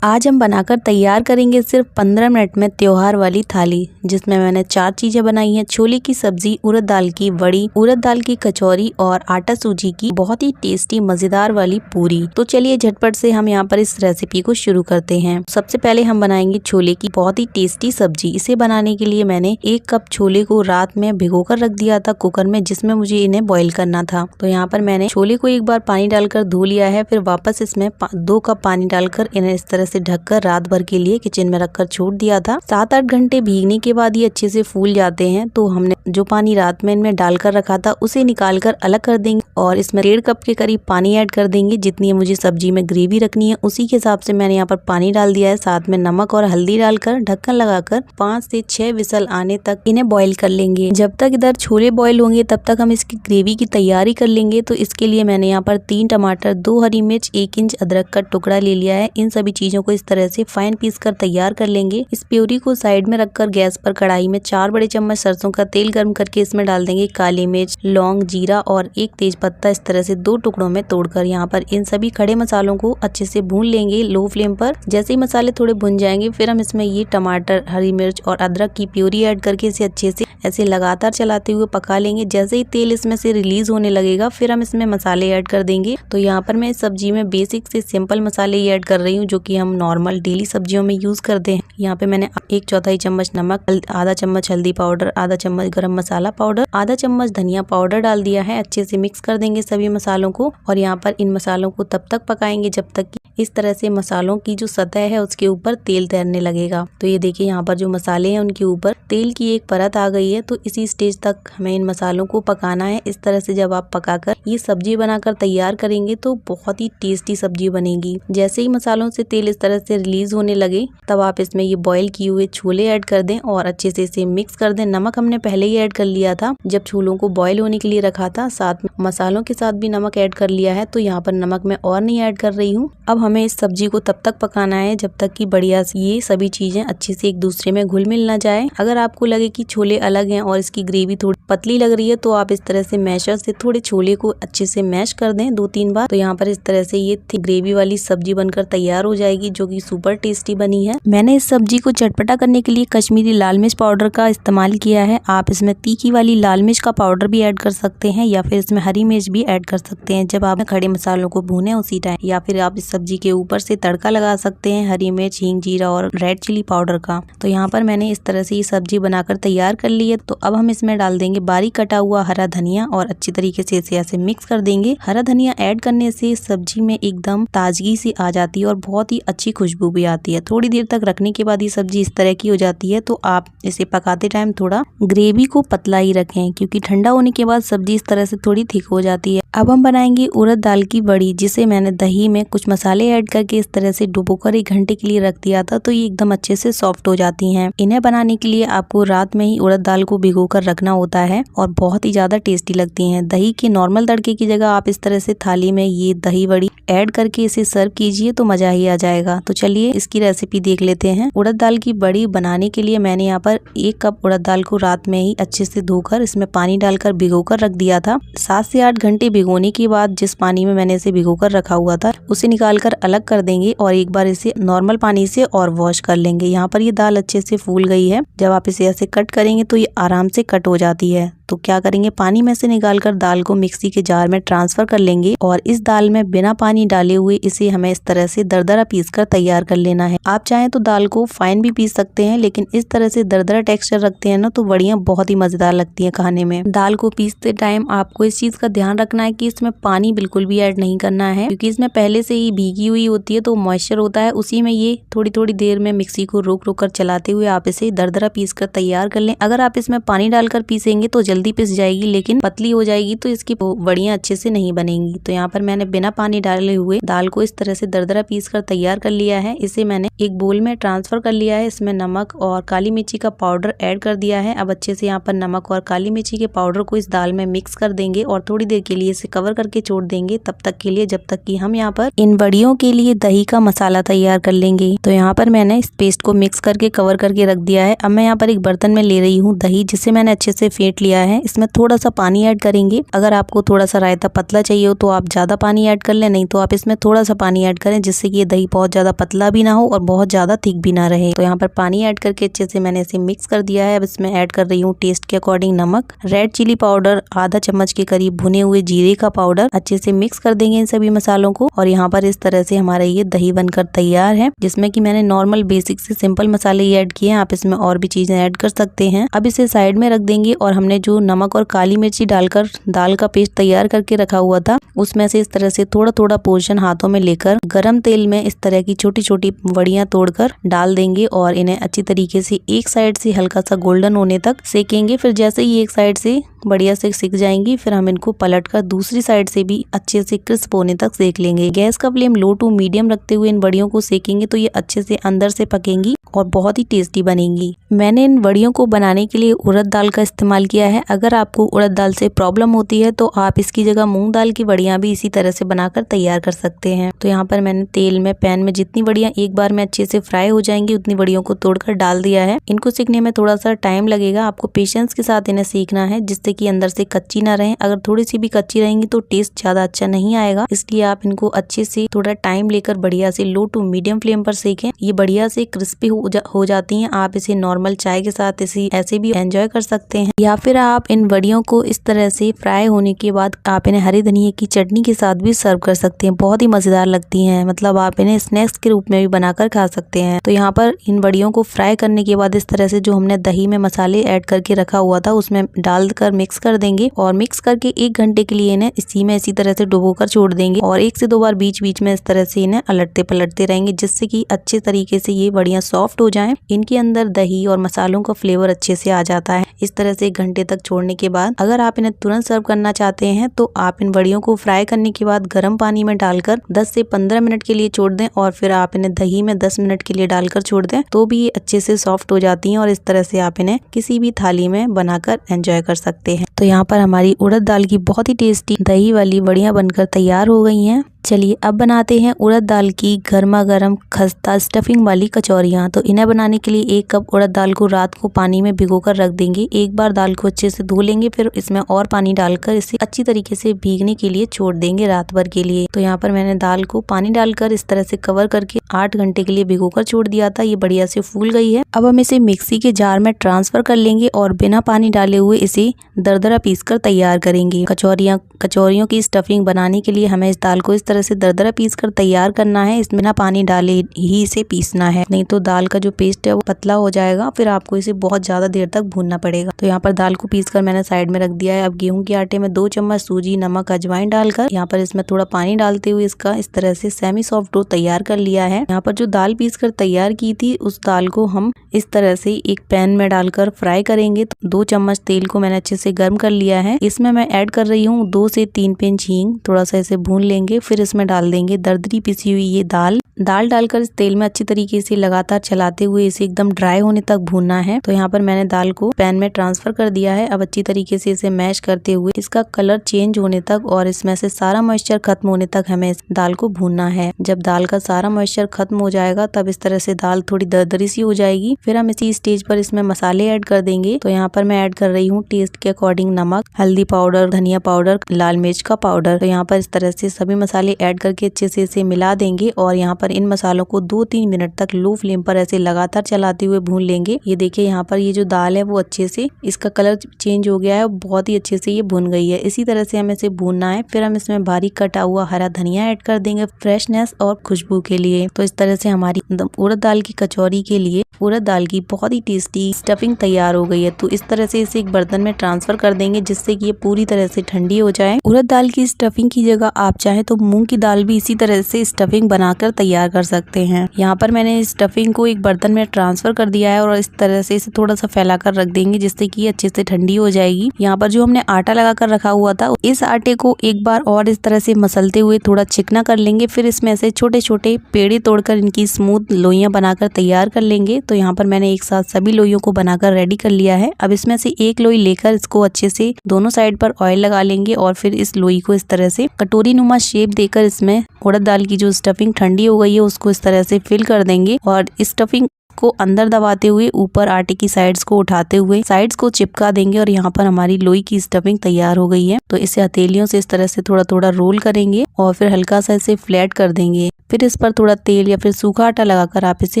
आज हम बनाकर तैयार करेंगे सिर्फ 15 मिनट में त्योहार वाली थाली, जिसमें मैंने 4 चीजें बनाई हैं। छोले की सब्जी, उड़द दाल की वड़ी, उड़द दाल की कचौरी और आटा सूजी की बहुत ही टेस्टी मजेदार वाली पूरी। तो चलिए झटपट से हम यहाँ पर इस रेसिपी को शुरू करते हैं। सबसे पहले हम बनाएंगे छोले की बहुत ही टेस्टी सब्जी। इसे बनाने के लिए मैंने 1 कप छोले को रात में भिगोकर रख दिया था कुकर में, जिसमें मुझे इन्हें बॉईल करना था। तो यहाँ पर मैंने छोले को एक बार पानी डालकर धो लिया है, फिर वापस इसमें 2 कप पानी डालकर इन्हें इस तरह से ढककर रात भर के लिए किचन में रखकर छोड़ दिया था। 7-8 घंटे भीगने के बाद ये अच्छे से फूल जाते हैं। तो हमने जो पानी रात में इनमें डालकर रखा था उसे निकालकर अलग कर देंगे और इसमें 1.5 कप के करीब पानी ऐड कर देंगे। जितनी मुझे सब्जी में ग्रेवी रखनी है उसी के हिसाब से मैंने यहाँ पर पानी डाल दिया है। साथ में नमक और हल्दी डालकर ढक्कन लगाकर 5 से 6 विसल आने तक इन्हें बॉईल कर लेंगे। जब तक इधर छोले बॉईल होंगे तब तक हम इसकी ग्रेवी की तैयारी कर लेंगे। तो इसके लिए मैंने यहाँ पर 3 टमाटर, 2 हरी मिर्च, 1 इंच अदरक का टुकड़ा ले लिया है। इन सभी चीजों को इस तरह से फाइन पीस कर तैयार कर लेंगे। इस प्यूरी को साइड में रखकर गैस पर कढ़ाई में 4 बड़े चम्मच सरसों का तेल गर्म करके इसमें डाल देंगे काली मिर्च, लौंग, जीरा और 1 तेज पत्ता इस तरह से 2 टुकड़ों में तोड़कर। यहाँ पर इन सभी खड़े मसालों को अच्छे से भून लेंगे लो फ्लेम पर। जैसे ही मसाले थोड़े भुन जाएंगे फिर हम इसमें ये टमाटर, हरी मिर्च और अदरक की प्यूरी ऐड करके इसे अच्छे से ऐसे लगातार चलाते हुए पका लेंगे। जैसे ही तेल इसमें से रिलीज होने लगेगा फिर हम इसमें मसाले ऐड कर देंगे। तो यहाँ पर मैं इस सब्जी में बेसिक से सिंपल मसाले ही ऐड कर रही हूँ, जो कि हम नॉर्मल डेली सब्जियों में यूज करते हैं। यहाँ पे मैंने 1/4 चम्मच नमक, आधा चम्मच हल्दी पाउडर, आधा चम्मच गरम मसाला पाउडर, आधा चम्मच धनिया पाउडर डाल दिया है। अच्छे से मिक्स कर देंगे सभी मसालों को और यहाँ पर इन मसालों को तब तक पकाएंगे जब तक कि इस तरह से मसालों की जो सतह है उसके ऊपर तेल तैरने लगेगा। तो ये देखिए यहाँ पर जो मसाले हैं उनके ऊपर तेल की एक परत आ गई है। तो इसी स्टेज तक हमें इन मसालों को पकाना है। इस तरह से जब आप पकाकर ये सब्जी बनाकर तैयार करेंगे तो बहुत ही टेस्टी सब्जी बनेगी। जैसे ही मसालों से तेल इस तरह से रिलीज होने लगे तब आप इसमें ये बॉईल किए हुए छोले ऐड कर दें और अच्छे से इसे मिक्स कर दें। नमक हमने पहले ही ऐड कर लिया था जब छोलों को बॉईल होने के लिए रखा था, साथ में मसालों के साथ भी नमक ऐड कर लिया है। तो यहाँ पर नमक मैं और नहीं ऐड कर रही हूँ। अब हमें इस सब्जी को तब तक पकाना है जब तक कि बढ़िया ये सभी चीजें अच्छे से एक दूसरे में घुल मिल ना जाए। अगर आपको लगे कि छोले अलग हैं और इसकी ग्रेवी थोड़ी पतली लग रही है तो आप इस तरह से मैशर से थोड़े छोले को अच्छे से मैश कर दें 2-3 बार। तो यहाँ पर इस तरह से ये ग्रेवी वाली सब्जी बनकर तैयार हो जाएगी, जो कि सुपर टेस्टी बनी है। मैंने इस सब्जी को चटपटा करने के लिए कश्मीरी लाल मिर्च पाउडर का इस्तेमाल किया है। आप इसमें तीखी वाली लाल मिर्च का पाउडर भी ऐड कर सकते हैं या फिर इसमें हरी मिर्च भी ऐड कर सकते हैं जब आप खड़े मसालों को भूने उसी टाइम, या फिर आप इस सब्जी के ऊपर से तड़का लगा सकते हैं हरी मिर्च, हींग, जीरा और रेड चिली पाउडर का। तो यहाँ पर मैंने इस तरह से ये सब्जी बनाकर तैयार कर ली है। तो अब हम इसमें डाल देंगे बारीक कटा हुआ हरा धनिया और अच्छी तरीके से इसे ऐसे मिक्स कर देंगे। हरा धनिया ऐड करने से सब्जी में एकदम ताजगी सी आ जाती है और बहुत ही अच्छी खुशबू भी आती है। थोड़ी देर तक रखने के बाद ये सब्जी इस तरह की हो जाती है। तो आप इसे पकाते टाइम थोड़ा ग्रेवी को पतला ही रखें, क्योंकि ठंडा होने के बाद सब्जी इस तरह से थोड़ी थिक हो जाती है। अब हम बनाएंगे उड़द दाल की वड़ी, जिसे मैंने दही में कुछ मसाले ऐड करके इस तरह से डुबोकर 1 घंटे के लिए रख दिया था। तो ये एकदम अच्छे से सॉफ्ट हो जाती हैं। इन्हें बनाने के लिए आपको रात में ही उड़द दाल को भिगोकर रखना होता है और बहुत ही ज्यादा टेस्टी लगती हैं। दही के नॉर्मल तड़के की जगह आप इस तरह से थाली में ये दही वड़ी ऐड करके इसे सर्व कीजिए तो मजा ही आ जाएगा। तो चलिए इसकी रेसिपी देख लेते हैं। उड़द दाल की वड़ी बनाने के लिए मैंने यहाँ पर 1 कप उड़द दाल को रात में ही अच्छे से धोकर इसमें पानी डालकर भिगोकर रख दिया था। 7 से 8 घंटे भिगोने के बाद जिस पानी में मैंने इसे भिगोकर रखा हुआ था उसे निकालकर अलग कर देंगे और एक बार इसे नॉर्मल पानी से और वॉश कर लेंगे। यहाँ पर ये दाल अच्छे से फूल गई है। जब आप इसे ऐसे कट करेंगे तो ये आराम से कट हो जाती है। तो क्या करेंगे, पानी में से निकालकर दाल को मिक्सी के जार में ट्रांसफर कर लेंगे और इस दाल में बिना पानी डाले हुए इसे हमें इस तरह से दरदरा पीस कर तैयार कर लेना है। आप चाहें तो दाल को फाइन भी पीस सकते हैं, लेकिन इस तरह से दरदरा टेक्सचर रखते हैं ना तो वड़ियाँ बहुत ही मजेदार लगती हैं खाने में। दाल को पीसते टाइम आपको इस चीज का ध्यान रखना है कि इसमें पानी बिल्कुल भी ऐड नहीं करना है, क्योंकि इसमें पहले से ही भीगी हुई होती है तो मॉइस्चर होता है। उसी में ये थोड़ी थोड़ी देर में मिक्सी को रोक रोक कर चलाते हुए आप इसे दरदरा पीस कर तैयार कर लें। अगर आप इसमें पानी डालकर पीसेंगे तो जल्दी पिस जाएगी, लेकिन पतली हो जाएगी तो इसकी वड़ियाँ अच्छे से नहीं बनेंगी। तो यहाँ पर मैंने बिना पानी डाले हुए दाल को इस तरह से दरदरा पीस कर तैयार कर लिया है। इसे मैंने एक बोल में ट्रांसफर कर लिया है। इसमें नमक और काली मिर्ची का पाउडर ऐड कर दिया है। अब अच्छे से यहाँ पर नमक और काली मिर्ची के पाउडर को इस दाल में मिक्स कर देंगे और थोड़ी देर के लिए इसे कवर करके छोड़ देंगे, तब तक के लिए जब तक कि हम यहाँ पर इन वड़ियों के लिए दही का मसाला तैयार कर लेंगे। तो यहाँ पर मैंने इस पेस्ट को मिक्स करके कवर करके रख दिया है। अब मैं यहाँ पर एक बर्तन में ले रही हूँ दही, जिसे मैंने अच्छे से फेंट लिया है। इसमें थोड़ा सा पानी ऐड करेंगे। अगर आपको थोड़ा सा रायता पतला चाहिए हो तो आप ज्यादा पानी ऐड कर लें, नहीं तो आप इसमें थोड़ा सा पानी ऐड करें, जिससे कि ये दही बहुत ज्यादा पतला भी ना हो और बहुत ज्यादा थिक भी ना रहे। तो यहाँ पर पानी ऐड करके अच्छे से मैंने इसे मिक्स कर दिया है। अब इसमें ऐड कर रही हूँ टेस्ट के अकॉर्डिंग नमक, रेड चिली पाउडर आधा चम्मच के करीब भुने हुए जीरे का पाउडर। अच्छे से मिक्स कर देंगे इन सभी मसालों को और यहाँ पर इस तरह से हमारा ये दही बनकर तैयार है, जिसमें कि मैंने नॉर्मल बेसिक से सिंपल मसाले ही ऐड किए हैं। आप इसमें और भी चीजें ऐड कर सकते हैं। अब इसे साइड में रख देंगे और हमने जो नमक और काली मिर्ची डालकर दाल का पेस्ट तैयार करके रखा हुआ था, उसमें से इस तरह से थोड़ा थोड़ा पोर्शन हाथों में लेकर गरम तेल में इस तरह की छोटी छोटी वड़ियां तोड़कर डाल देंगे और इन्हें अच्छी तरीके से एक साइड से हल्का सा गोल्डन होने तक सेकेंगे। फिर जैसे ही एक साइड से बढ़िया से सिक जाएंगी, फिर हम इनको पलटकर दूसरी साइड से भी अच्छे से क्रिस्प होने तक सेक लेंगे। गैस का फ्लेम लो टू मीडियम रखते हुए इन वड़ियों को सेकेंगे तो ये अच्छे से अंदर से पकेंगी और बहुत ही टेस्टी बनेंगी। मैंने इन वड़ियों को बनाने के लिए उड़द दाल का इस्तेमाल किया है। अगर आपको उड़द दाल से प्रॉब्लम होती है तो आप इसकी जगह मूंग दाल की वड़ियां भी इसी तरह से बनाकर तैयार कर सकते हैं। तो यहाँ पर मैंने तेल में पैन में जितनी वड़ियां एक बार में अच्छे से फ्राई हो जाएंगी उतनी वड़ियों को तोड़कर डाल दिया है। इनको सीखने में थोड़ा सा टाइम लगेगा, आपको पेशेंस के साथ इन्हें सीखना है, जिससे कि अंदर से कच्ची ना रहे। अगर थोड़ी सी भी कच्ची रहेंगी तो टेस्ट ज्यादा अच्छा नहीं आएगा, इसलिए आप इनको अच्छे से थोड़ा टाइम लेकर बढ़िया से लो टू मीडियम फ्लेम पर सेकें। ये बढ़िया से क्रिस्पी हो जाती हैं। आप इसे नॉर्मल चाय के साथ ऐसे भी एंजॉय कर सकते हैं, या फिर आप इन वड़ियों को इस तरह से फ्राई होने के बाद आप इन्हें हरी धनिया की चटनी के साथ भी सर्व कर सकते हैं। बहुत ही मजेदार लगती हैं, मतलब आप इन्हें स्नैक्स के रूप में भी बनाकर खा सकते हैं। तो यहाँ पर इन वड़ियों को फ्राई करने के बाद इस तरह से जो हमने दही में मसाले ऐड करके रखा हुआ था उसमें डालकर मिक्स कर देंगे और मिक्स करके 1 घंटे के लिए इन्हें इसी तरह से डुबोकर छोड़ देंगे और 1 से 2 बार बीच बीच में इस तरह से इन्हें अलटते पलटते रहेंगे, जिससे कि अच्छे तरीके से ये बढ़िया सॉफ्ट हो जाएं। इनके अंदर दही और मसालों का फ्लेवर अच्छे से आ जाता है। इस तरह से 1 घंटे तक छोड़ने के बाद अगर आप इन्हें तुरंत सर्व करना चाहते हैं तो आप इन वड़ियों को फ्राई करने के बाद गर्म पानी में डालकर 10 से 15 मिनट के लिए छोड़ दें और फिर आप इन्हें दही में 10 मिनट के लिए डालकर छोड़ दें, तो भी ये अच्छे से सॉफ्ट हो जाती हैं और इस तरह से आप इन्हें किसी भी थाली में बनाकर एंजॉय कर सकते हैं। तो यहाँ पर हमारी उड़द दाल की बहुत ही टेस्टी दही वाली वड़ियां बनकर तैयार हो गई हैं। चलिए अब बनाते हैं उड़द दाल की गर्मा गर्म खस्ता स्टफिंग वाली कचौरियाँ। तो इन्हें बनाने के लिए 1 कप उड़द दाल को रात को पानी में भिगोकर रख देंगे। एक बार दाल को अच्छे से धो लेंगे, फिर इसमें और पानी डालकर इसे अच्छी तरीके से भीगने के लिए छोड़ देंगे रात भर के लिए। तो यहाँ पर मैंने दाल को पानी डालकर इस तरह से कवर करके 8 घंटे के लिए भिगोकर छोड़ दिया था। ये बढ़िया से फूल गई है। अब हम इसे मिक्सी के जार में ट्रांसफर कर लेंगे और बिना पानी डाले हुए इसे दरदरा पीस कर तैयार करेंगे। कचौरियों की स्टफिंग बनाने के लिए हमें इस दाल को इस तरह से दरदरा पीस कर तैयार करना है। इसमें ना पानी डाले ही इसे पीसना है, नहीं तो दाल का जो पेस्ट है वो पतला हो जाएगा, फिर आपको इसे बहुत ज्यादा देर तक भूनना पड़ेगा। तो यहाँ पर दाल को पीस कर मैंने साइड में रख दिया है। अब गेहूं के आटे में 2 चम्मच सूजी, नमक, अजवाइन डालकर यहाँ पर इसमें थोड़ा पानी डालते हुए इसका इस तरह से सेमी सॉफ्ट डो तैयार कर लिया है। यहाँ पर जो दाल पीस कर तैयार की थी उस दाल को हम इस तरह से एक पैन में डालकर फ्राई करेंगे। 2 चम्मच तेल को मैंने अच्छे से गर्म कर लिया है। इसमें मैं ऐड कर रही हूँ 2 से 3 पिंच हींग। थोड़ा सा इसे भून लेंगे, फिर इसमें डाल देंगे दरदरी पिसी हुई ये दाल डालकर इस तेल में अच्छी तरीके से लगातार चलाते हुए इसे एकदम ड्राई होने तक भूनना है। तो यहाँ पर मैंने दाल को पैन में ट्रांसफर कर दिया है। अब अच्छी तरीके से इसे मैश करते हुए इसका कलर चेंज होने तक और इसमें से सारा मॉइस्चर खत्म होने तक हमें इस दाल को भूनना है। जब दाल का सारा मॉइस्चर खत्म हो जाएगा तब इस तरह से दाल थोड़ी दरदरी सी हो जाएगी। फिर हम इसी स्टेज पर इसमें मसाले ऐड कर देंगे। तो यहाँ पर मैं ऐड कर रही हूँ टेस्ट के अकॉर्डिंग नमक, हल्दी पाउडर, धनिया पाउडर, लाल मिर्च का पाउडर। तो यहाँ पर इस तरह से सभी मसाले ऐड करके अच्छे से इसे मिला देंगे और यहाँ पर इन मसालों को 2-3 मिनट तक लो फ्लेम पर ऐसे लगातार चलाते हुए भून लेंगे। ये देखिए यहाँ पर ये जो दाल है वो अच्छे से इसका कलर चेंज हो गया है, बहुत ही अच्छे से ये भुन गई है। इसी तरह से हमें इसे भूनना है। फिर हम इसमें बारीक कटा हुआ हरा धनिया ऐड कर देंगे फ्रेशनेस और खुशबू के लिए। तो इस तरह से हमारी उड़द दाल की कचौरी के लिए उड़द दाल की बहुत ही टेस्टी स्टफिंग तैयार हो गई है। तो इस तरह से इसे एक बर्तन में ट्रांसफर कर देंगे जिससे कि ये पूरी तरह से ठंडी हो जाए। उड़द दाल की स्टफिंग की जगह आप चाहे तो मूंग की दाल भी इसी तरह से स्टफिंग बनाकर तैयार कर सकते हैं। यहाँ पर मैंने इस स्टफिंग को एक बर्तन में ट्रांसफर कर दिया है और इस तरह से इसे थोड़ा सा फैलाकर रख देंगे जिससे कि अच्छे से ठंडी हो जाएगी। यहाँ पर जो हमने आटा लगा कर रखा हुआ था इस आटे को एक बार और इस तरह से मसलते हुए थोड़ा चिकना कर लेंगे। फिर इसमें से छोटे छोटे पेड़े तोड़कर इनकी स्मूथ लोइयां बनाकर तैयार कर लेंगे। तो यहाँ पर मैंने एक साथ सभी लोइयों को बनाकर रेडी कर लिया है। अब इसमें से एक लोई लेकर इसको अच्छे से दोनों साइड पर ऑयल लगा लेंगे और फिर इस लोई को इस तरह से कटोरी नुमा शेप देकर इसमें उड़द दाल की जो स्टफिंग ठंडी हो गई है उसको इस तरह से फिल कर देंगे और इस स्टफिंग को अंदर दबाते हुए ऊपर आटे की साइड्स को उठाते हुए साइड्स को चिपका देंगे और यहाँ पर हमारी लोई की स्टफिंग तैयार हो गई है। तो इसे हथेलियों से इस तरह से थोड़ा थोड़ा रोल करेंगे और फिर हल्का सा इसे फ्लैट कर देंगे। फिर इस पर थोड़ा तेल या फिर सूखा आटा लगाकर आप इसे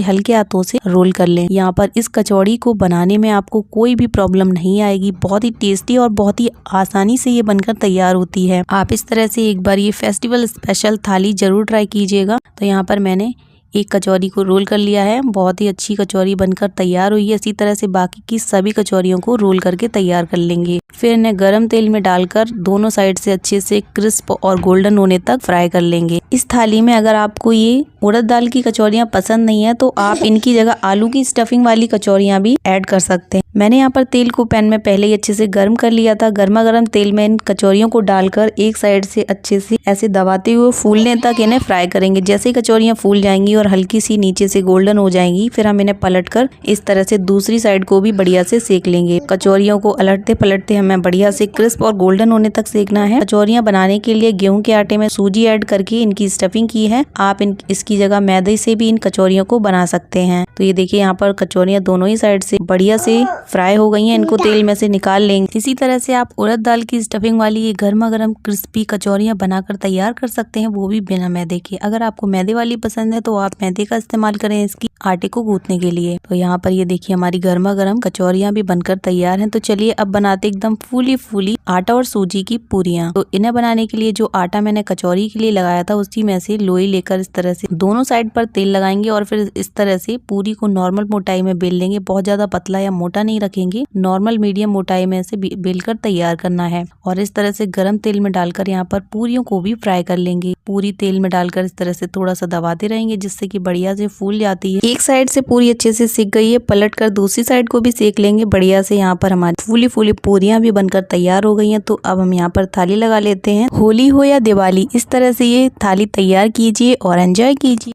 हल्के हाथों से रोल कर लें। यहाँ पर इस कचौड़ी को बनाने में आपको कोई भी प्रॉब्लम नहीं आएगी। बहुत ही टेस्टी और बहुत ही आसानी से ये बनकर तैयार होती है। आप इस तरह से एक बार ये फेस्टिवल स्पेशल थाली जरूर ट्राई कीजिएगा। तो यहाँ पर मैंने एक कचौरी को रोल कर लिया है। बहुत ही अच्छी कचौरी बनकर तैयार हुई है। इसी तरह से बाकी की सभी कचौरियों को रोल करके तैयार कर लेंगे। फिर इन्हें गरम तेल में डालकर दोनों साइड से अच्छे से क्रिस्प और गोल्डन होने तक फ्राई कर लेंगे। इस थाली में अगर आपको ये उड़द दाल की कचौरियाँ पसंद नहीं है तो आप इनकी जगह आलू की स्टफिंग वाली कचौरियाँ भी ऐड कर सकते हैं। मैंने यहाँ पर तेल को पैन में पहले ही अच्छे से गर्म कर लिया था। गर्मा गर्म तेल में इन कचौरियों को डालकर एक साइड से अच्छे से ऐसे दबाते हुए फूलने तक इन्हें फ्राई करेंगे। जैसे ही कचौरियाँ फूल जाएंगी और हल्की सी नीचे से गोल्डन हो जाएंगी, फिर हम इन्हें पलटकर इस तरह से दूसरी साइड को भी बढ़िया से सेक लेंगे। कचौरियों को अलटते पलटते हमें बढ़िया से क्रिस्प और गोल्डन होने तक सेकना है। कचौरियाँ बनाने के लिए गेहूं के आटे में सूजी ऐड करके इनकी स्टफिंग की है। आप इसकी जगह मैदे से भी इन कचौरियों को बना सकते हैं। तो ये देखिए यहाँ पर कचौरियाँ दोनों ही साइड से बढ़िया से फ्राई हो गई हैं। इनको तेल में से निकाल लेंगे। इसी तरह से आप उड़द दाल की स्टफिंग वाली ये गर्मा गर्म क्रिस्पी कचौरियाँ बनाकर तैयार कर सकते हैं, वो भी बिना मैदे के। अगर आपको मैदे वाली पसंद है तो आप मैदे का इस्तेमाल करें इसकी आटे को गूंथने के लिए। तो यहाँ पर ये देखिए हमारी गर्मा गर्म कचौरियाँ भी बनकर तैयार हैं। तो चलिए अब बनाते एकदम फूली फूली आटा और सूजी की पूरियाँ। तो इन्हें बनाने के लिए जो आटा मैंने कचौरी के लिए लगाया था उसी में से लोई लेकर इस तरह से दोनों साइड पर तेल लगाएंगे और फिर इस तरह से पूरी को नॉर्मल मोटाई में बेल लेंगे। बहुत ज्यादा पतला या मोटा नहीं रखेंगे, नॉर्मल मीडियम मोटाई में से बेलकर तैयार करना है। और इस तरह से गरम तेल में डालकर यहाँ पर पूरियों को भी फ्राई कर लेंगे। पूरी तेल में डालकर इस तरह से थोड़ा सा दबाते रहेंगे जिससे कि बढ़िया से फूल जाती है। एक साइड से पूरी अच्छे से सिक गई है, पलट कर दूसरी साइड को भी सेक लेंगे बढ़िया से। यहाँ पर हमारी फूली फूली पूरियां भी बनकर तैयार हो गई हैं। तो अब हम यहाँ पर थाली लगा लेते हैं। होली हो या दिवाली, इस तरह से ये थाली तैयार कीजिए और एंजॉय कीजिए।